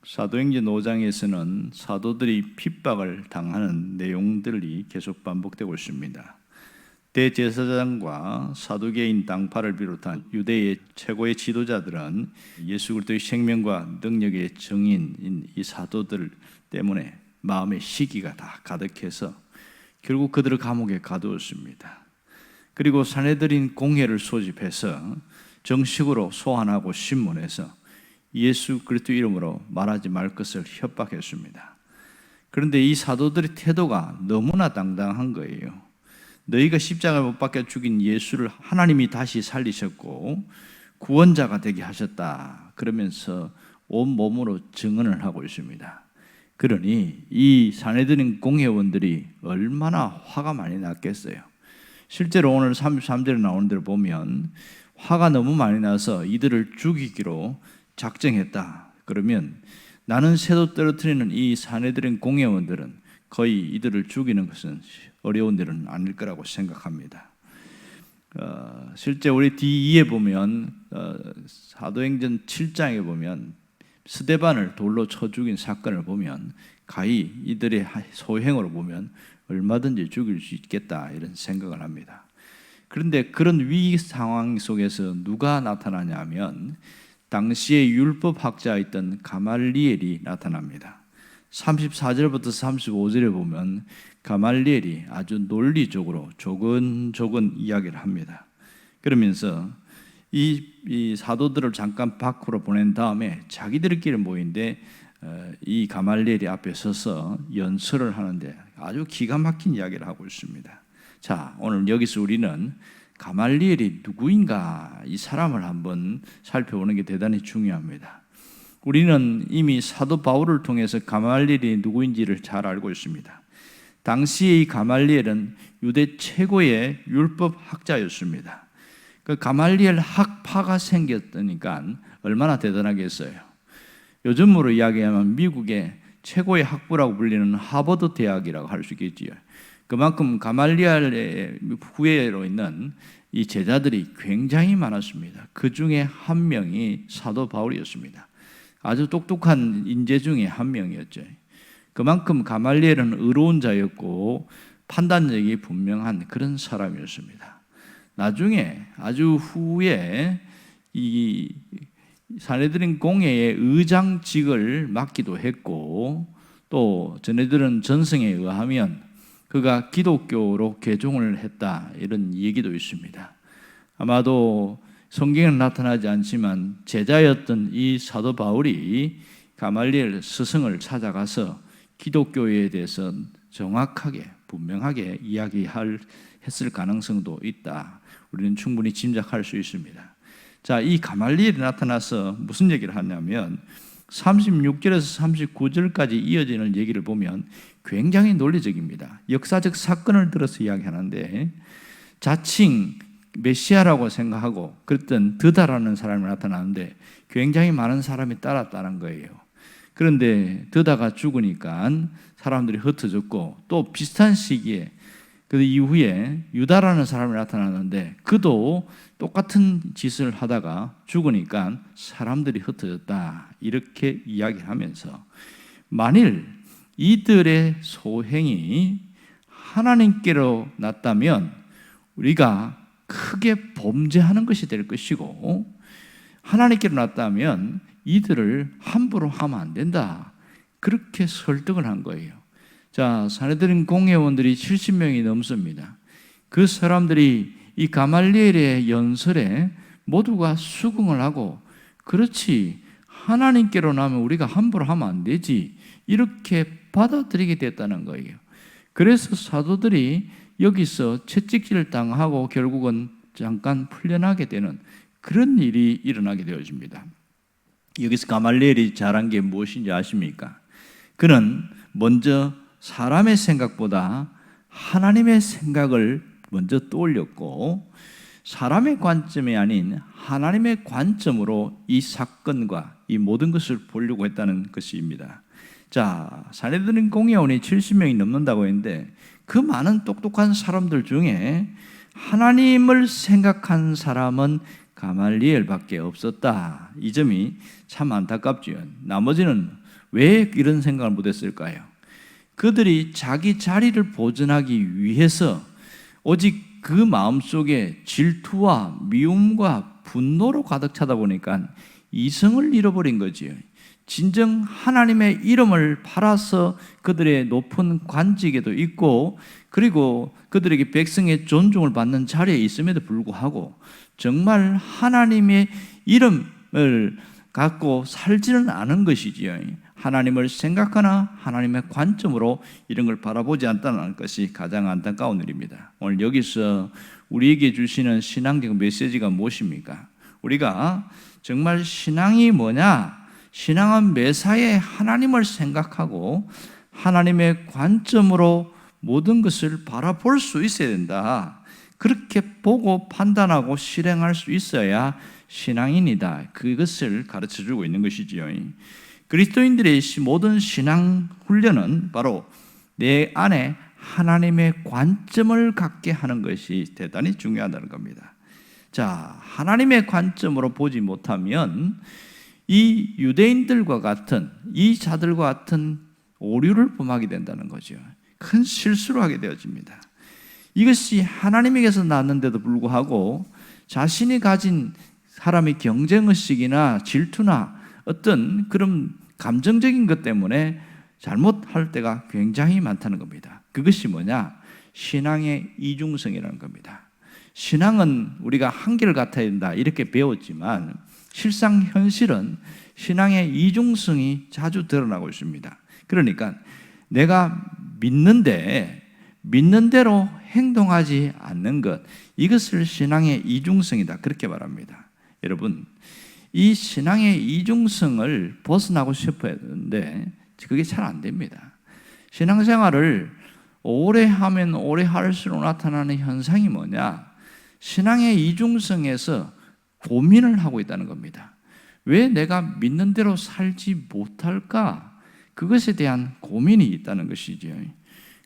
사도행전 5장에서는 사도들이 핍박을 당하는 내용들이 계속 반복되고 있습니다. 대제사장과 사두개인 당파를 비롯한 유대의 최고의 지도자들은 예수 그리스도의 생명과 능력의 증인인 이 사도들 때문에 마음의 시기가 다 가득해서 결국 그들을 감옥에 가두었습니다. 그리고 사내들인 공회를 소집해서 정식으로 소환하고 신문해서 예수 그리스도 이름으로 말하지 말 것을 협박했습니다. 그런데 이 사도들의 태도가 너무나 당당한 거예요. 너희가 십자가에 못 박혀 죽인 예수를 하나님이 다시 살리셨고 구원자가 되게 하셨다 그러면서 온몸으로 증언을 하고 있습니다. 그러니 이 사내들인 공회원들이 얼마나 화가 많이 났겠어요. 실제로 오늘 33절에 나오는 대로 보면 화가 너무 많이 나서 이들을 죽이기로 작정했다. 그러면 나는 새도 떨어뜨리는 이 사내들인 공회원들은 거의 이들을 죽이는 것은 어려운 일은 아닐 거라고 생각합니다. 실제 우리 뒤에 보면 사도행전 7장에 보면 스데반을 돌로 쳐 죽인 사건을 보면 가히 이들의 소행으로 보면 얼마든지 죽일 수 있겠다 이런 생각을 합니다. 그런데 그런 위기 상황 속에서 누가 나타나냐면 당시에 율법학자였던 가말리엘이 나타납니다. 34절부터 35절에 보면 가말리엘이 아주 논리적으로 조근조근 이야기를 합니다. 그러면서 이 사도들을 잠깐 밖으로 보낸 다음에 자기들끼리 모인데 이 가말리엘이 앞에 서서 연설을 하는데 아주 기가 막힌 이야기를 하고 있습니다. 자, 오늘 여기서 우리는 가말리엘이 누구인가 이 사람을 한번 살펴보는 게 대단히 중요합니다. 우리는 이미 사도 바울을 통해서 가말리엘이 누구인지를 잘 알고 있습니다. 당시의 이 가말리엘은 유대 최고의 율법 학자였습니다. 그 가말리엘 학파가 생겼으니까 얼마나 대단하겠어요. 요즘으로 이야기하면 미국의 최고의 학부라고 불리는 하버드 대학이라고 할 수 있겠지요. 그만큼 가말리엘의 후예로 있는 이 제자들이 굉장히 많았습니다. 그 중에 한 명이 사도 바울이었습니다. 아주 똑똑한 인재 중에 한 명이었죠. 그만큼 가말리엘은 의로운 자였고 판단력이 분명한 그런 사람이었습니다. 나중에 아주 후에 이 사내들인 공회의 의장직을 맡기도 했고 또 전해들은 전승에 의하면 그가 기독교로 개종을 했다 이런 얘기도 있습니다. 아마도 성경에는 나타나지 않지만 제자였던 이 사도 바울이 가말리엘 스승을 찾아가서 기독교에 대해서 정확하게 분명하게 이야기했을 가능성도 있다. 우리는 충분히 짐작할 수 있습니다. 자, 이 가말리엘이 나타나서 무슨 얘기를 하냐면 36절에서 39절까지 이어지는 얘기를 보면 굉장히 논리적입니다. 역사적 사건을 들어서 이야기하는데 자칭 메시아라고 생각하고 그랬던 드다라는 사람이 나타나는데 굉장히 많은 사람이 따랐다는 거예요. 그런데 드다가 죽으니까 사람들이 흩어졌고 또 비슷한 시기에 그 이후에 유다라는 사람이 나타나는데 그도 똑같은 짓을 하다가 죽으니까 사람들이 흩어졌다 이렇게 이야기하면서 만일 이들의 소행이 하나님께로 났다면 우리가 크게 범죄하는 것이 될 것이고 하나님께로 났다면 이들을 함부로 하면 안 된다 그렇게 설득을 한 거예요. 자, 사내들인 공회원들이 70명이 넘습니다. 그 사람들이 이 가말리엘의 연설에 모두가 수긍을 하고 그렇지 하나님께로 나면 우리가 함부로 하면 안 되지 이렇게 받아들이게 됐다는 거예요. 그래서 사도들이 여기서 채찍질을 당하고 결국은 잠깐 풀려나게 되는 그런 일이 일어나게 되어집니다. 여기서 가말리엘이 잘한 게 무엇인지 아십니까? 그는 먼저 사람의 생각보다 하나님의 생각을 먼저 떠올렸고 사람의 관점이 아닌 하나님의 관점으로 이 사건과 이 모든 것을 보려고 했다는 것입니다. 자, 사내들인 공회원이 70명이 넘는다고 했는데 그 많은 똑똑한 사람들 중에 하나님을 생각한 사람은 가말리엘밖에 없었다. 이 점이 참 안타깝지요. 나머지는 왜 이런 생각을 못했을까요? 그들이 자기 자리를 보존하기 위해서 오직 그 마음속에 질투와 미움과 분노로 가득 차다 보니까 이성을 잃어버린 거지요. 진정 하나님의 이름을 팔아서 그들의 높은 관직에도 있고, 그리고 그들에게 백성의 존중을 받는 자리에 있음에도 불구하고 정말 하나님의 이름을 갖고 살지는 않은 것이지요. 하나님을 생각하나 하나님의 관점으로 이런 걸 바라보지 않다는 것이 가장 안타까운 일입니다. 오늘 여기서 우리에게 주시는 신앙적 메시지가 무엇입니까? 우리가 정말 신앙이 뭐냐? 신앙은 매사에 하나님을 생각하고 하나님의 관점으로 모든 것을 바라볼 수 있어야 된다. 그렇게 보고 판단하고 실행할 수 있어야 신앙인이다. 그것을 가르쳐주고 있는 것이지요. 그리스도인들의 모든 신앙 훈련은 바로 내 안에 하나님의 관점을 갖게 하는 것이 대단히 중요하다는 겁니다. 자, 하나님의 관점으로 보지 못하면 이 유대인들과 같은, 이 자들과 같은 오류를 범하게 된다는 거죠. 큰 실수를 하게 되어집니다. 이것이 하나님에게서 났는데도 불구하고 자신이 가진 사람의 경쟁의식이나 질투나 어떤 그런 감정적인 것 때문에 잘못할 때가 굉장히 많다는 겁니다. 그것이 뭐냐? 신앙의 이중성이라는 겁니다. 신앙은 우리가 한결같아야 된다 이렇게 배웠지만 실상 현실은 신앙의 이중성이 자주 드러나고 있습니다. 그러니까 내가 믿는 대로 행동하지 않는 것, 이것을 신앙의 이중성이다 그렇게 말합니다. 여러분, 이 신앙의 이중성을 벗어나고 싶어야 하는데 그게 잘 안 됩니다. 신앙생활을 오래 하면 오래 할수록 나타나는 현상이 뭐냐? 신앙의 이중성에서 고민을 하고 있다는 겁니다. 왜 내가 믿는 대로 살지 못할까? 그것에 대한 고민이 있다는 것이죠.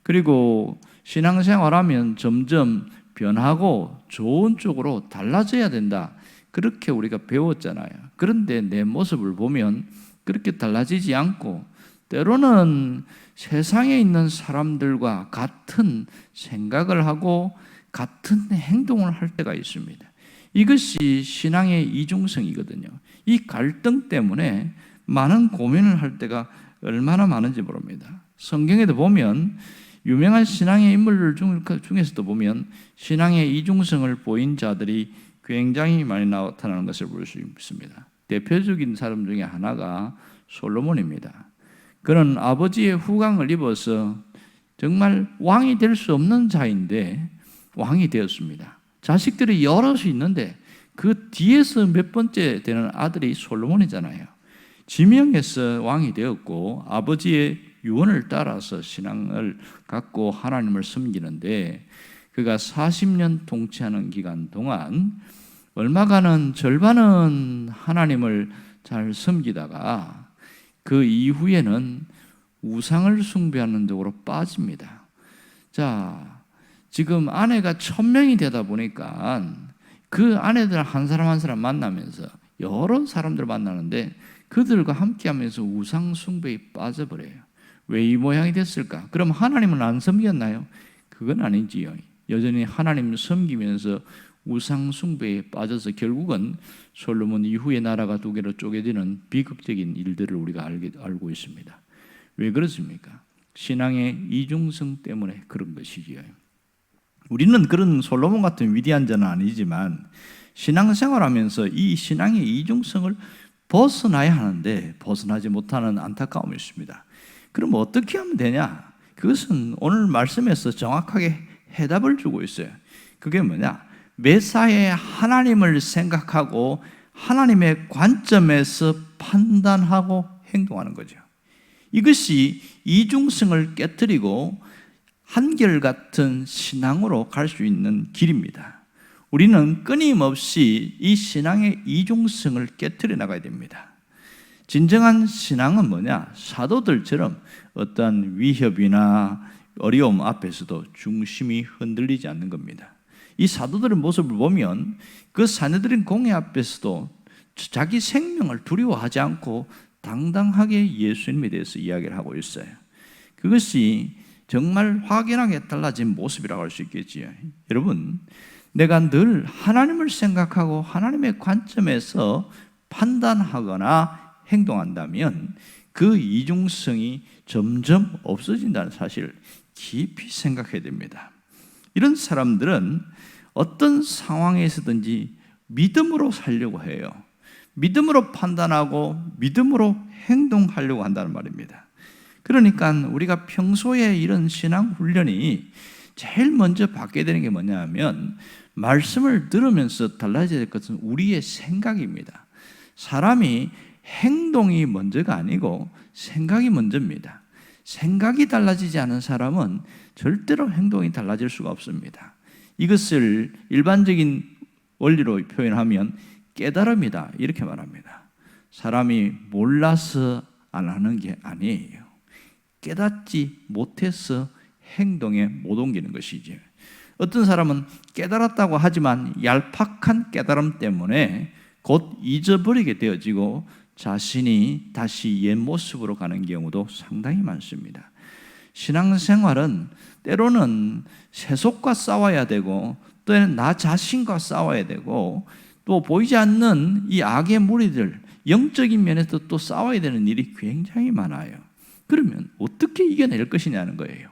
그리고 신앙생활하면 점점 변하고 좋은 쪽으로 달라져야 된다. 그렇게 우리가 배웠잖아요. 그런데 내 모습을 보면 그렇게 달라지지 않고 때로는 세상에 있는 사람들과 같은 생각을 하고 같은 행동을 할 때가 있습니다. 이것이 신앙의 이중성이거든요. 이 갈등 때문에 많은 고민을 할 때가 얼마나 많은지 모릅니다. 성경에도 보면 유명한 신앙의 인물들 중에서도 보면 신앙의 이중성을 보인 자들이 굉장히 많이 나타나는 것을 볼 수 있습니다. 대표적인 사람 중에 하나가 솔로몬입니다. 그는 아버지의 후광을 입어서 정말 왕이 될 수 없는 자인데 왕이 되었습니다. 자식들이 여럿이 있는데 그 뒤에서 몇 번째 되는 아들이 솔로몬이잖아요. 지명해서 왕이 되었고 아버지의 유언을 따라서 신앙을 갖고 하나님을 섬기는데 그가 40년 통치하는 기간 동안 얼마간은 절반은 하나님을 잘 섬기다가 그 이후에는 우상을 숭배하는 쪽으로 빠집니다. 자, 지금 아내가 1000명이 되다 보니까 그 아내들 한 사람 한 사람 만나면서 여러 사람들 만나는데 그들과 함께 하면서 우상 숭배에 빠져버려요. 왜 이 모양이 됐을까? 그럼 하나님은 안 섬겼나요? 그건 아니지요. 여전히 하나님을 섬기면서 우상 숭배에 빠져서 결국은 솔로몬 이후에 나라가 두 개로 쪼개지는 비극적인 일들을 우리가 알고 있습니다. 왜 그렇습니까? 신앙의 이중성 때문에 그런 것이지요. 우리는 그런 솔로몬 같은 위대한 자는 아니지만 신앙생활하면서 이 신앙의 이중성을 벗어나야 하는데 벗어나지 못하는 안타까움이 있습니다. 그럼 어떻게 하면 되냐? 그것은 오늘 말씀에서 정확하게 해답을 주고 있어요. 그게 뭐냐? 매사에 하나님을 생각하고 하나님의 관점에서 판단하고 행동하는 거죠. 이것이 이중성을 깨뜨리고 한결같은 신앙으로 갈 수 있는 길입니다. 우리는 끊임없이 이 신앙의 이중성을 깨뜨려 나가야 됩니다. 진정한 신앙은 뭐냐? 사도들처럼 어떠한 위협이나 어려움 앞에서도 중심이 흔들리지 않는 겁니다. 이 사도들의 모습을 보면 그 사내들인 공회 앞에서도 자기 생명을 두려워하지 않고 당당하게 예수님에 대해서 이야기를 하고 있어요. 그것이 정말 확연하게 달라진 모습이라고 할 수 있겠지요. 여러분, 내가 늘 하나님을 생각하고 하나님의 관점에서 판단하거나 행동한다면 그 이중성이 점점 없어진다는 사실을 깊이 생각해야 됩니다. 이런 사람들은 어떤 상황에서든지 믿음으로 살려고 해요. 믿음으로 판단하고 믿음으로 행동하려고 한다는 말입니다. 그러니까 우리가 평소에 이런 신앙 훈련이 제일 먼저 받게 되는 게 뭐냐면, 말씀을 들으면서 달라져야 될 것은 우리의 생각입니다. 사람이 행동이 먼저가 아니고 생각이 먼저입니다. 생각이 달라지지 않은 사람은 절대로 행동이 달라질 수가 없습니다. 이것을 일반적인 원리로 표현하면 깨달음이다, 이렇게 말합니다. 사람이 몰라서 안 하는 게 아니에요. 깨닫지 못해서 행동에 못 옮기는 것이죠. 어떤 사람은 깨달았다고 하지만 얄팍한 깨달음 때문에 곧 잊어버리게 되어지고 자신이 다시 옛 모습으로 가는 경우도 상당히 많습니다. 신앙생활은 때로는 세속과 싸워야 되고, 또는 나 자신과 싸워야 되고, 또 보이지 않는 이 악의 무리들, 영적인 면에서 또 싸워야 되는 일이 굉장히 많아요. 그러면 어떻게 이겨낼 것이냐는 거예요.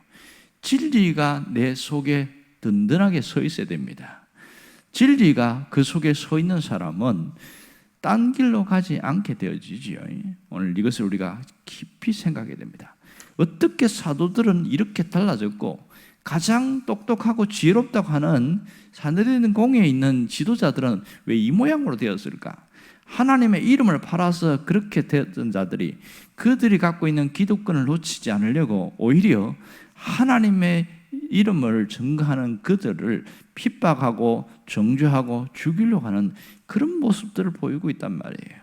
진리가 내 속에 든든하게 서 있어야 됩니다. 진리가 그 속에 서 있는 사람은 딴 길로 가지 않게 되어지지요. 오늘 이것을 우리가 깊이 생각해야 됩니다. 어떻게 사도들은 이렇게 달라졌고, 가장 똑똑하고 지혜롭다고 하는 산헤드린 공회에 있는 지도자들은 왜 이 모양으로 되었을까? 하나님의 이름을 팔아서 그렇게 되었던 자들이, 그들이 갖고 있는 기득권을 놓치지 않으려고 오히려 하나님의 이름을 증거하는 그들을 핍박하고 정죄하고 죽이려고 하는 그런 모습들을 보이고 있단 말이에요.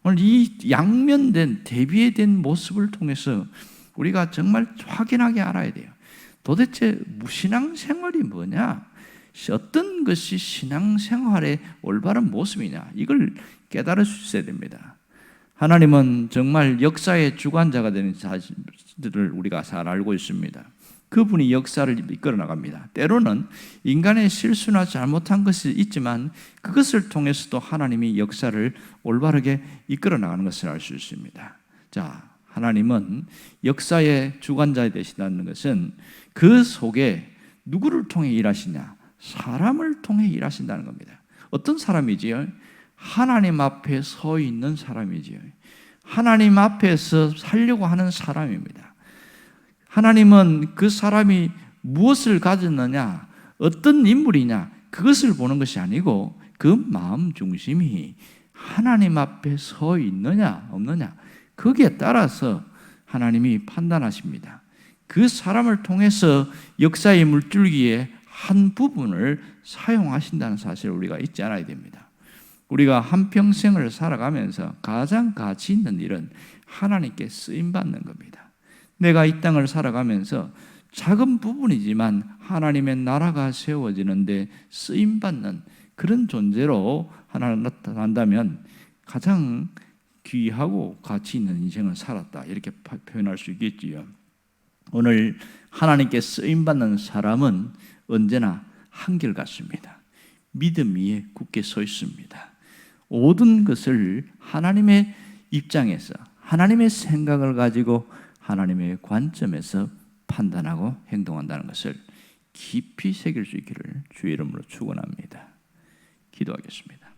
오늘 이 양면된 대비된 모습을 통해서 우리가 정말 확인하게 알아야 돼요. 도대체 신앙생활이 뭐냐? 어떤 것이 신앙생활의 올바른 모습이냐? 이걸 깨달을 수 있어야 됩니다. 하나님은 정말 역사의 주관자가 되는 사실들을 우리가 잘 알고 있습니다. 그분이 역사를 이끌어 나갑니다. 때로는 인간의 실수나 잘못한 것이 있지만 그것을 통해서도 하나님이 역사를 올바르게 이끌어 나가는 것을 알 수 있습니다. 자, 하나님은 역사의 주관자 되시다는 것은 그 속에 누구를 통해 일하시냐? 사람을 통해 일하신다는 겁니다. 어떤 사람이지요? 하나님 앞에 서 있는 사람이지요. 하나님 앞에서 살려고 하는 사람입니다. 하나님은 그 사람이 무엇을 가졌느냐, 어떤 인물이냐, 그것을 보는 것이 아니고 그 마음 중심이 하나님 앞에 서 있느냐 없느냐, 거기에 따라서 하나님이 판단하십니다. 그 사람을 통해서 역사의 물줄기의 한 부분을 사용하신다는 사실을 우리가 잊지 않아야 됩니다. 우리가 한평생을 살아가면서 가장 가치 있는 일은 하나님께 쓰임받는 겁니다. 내가 이 땅을 살아가면서 작은 부분이지만 하나님의 나라가 세워지는데 쓰임받는 그런 존재로 하나님 나타난다면 가장 귀하고 가치 있는 인생을 살았다, 이렇게 표현할 수 있겠지요. 오늘 하나님께 쓰임받는 사람은 언제나 한결같습니다. 믿음 위에 굳게 서 있습니다. 모든 것을 하나님의 입장에서, 하나님의 생각을 가지고 하나님의 관점에서 판단하고 행동한다는 것을 깊이 새길 수 있기를 주의 이름으로 축원합니다. 기도하겠습니다.